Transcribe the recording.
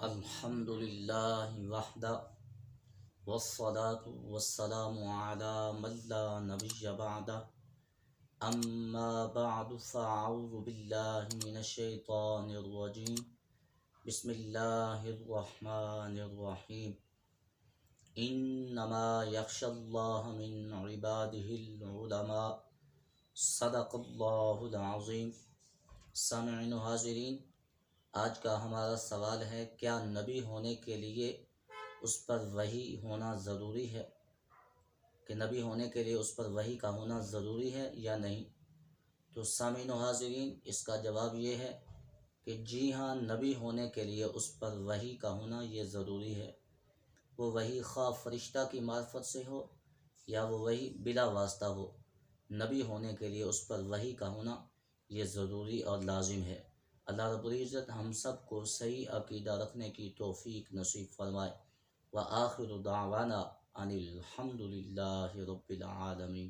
الحمد للہ وحدہ والصلاة والسلام علی من لا نبی بعدہ اما بعد فاعوذ باللہ من الشیطان الرجیم بسم اللہ الرحمن الرحیم انما یخشی اللہ من عبادہ العلماء صدق اللہ العظیم۔ سامعین و حاضرین، آج کا ہمارا سوال ہے، کیا نبی ہونے کے لیے اس پر وحی ہونا ضروری ہے؟ کہ نبی ہونے کے لیے اس پر وحی کا ہونا ضروری ہے یا نہیں؟ تو سامعین و حاضرین، اس کا جواب یہ ہے کہ جی ہاں، نبی ہونے کے لیے اس پر وحی کا ہونا یہ ضروری ہے۔ وہ وحی خواہ فرشتہ کی معرفت سے ہو یا وہ وحی بلا واسطہ ہو، نبی ہونے کے لیے اس پر وحی کا ہونا یہ ضروری اور لازم ہے۔ اللہ رب العزت ہم سب کو صحیح عقیدہ رکھنے کی توفیق نصیب فرمائے۔ وآخر دعوانا ان الحمد للہ رب العالمین۔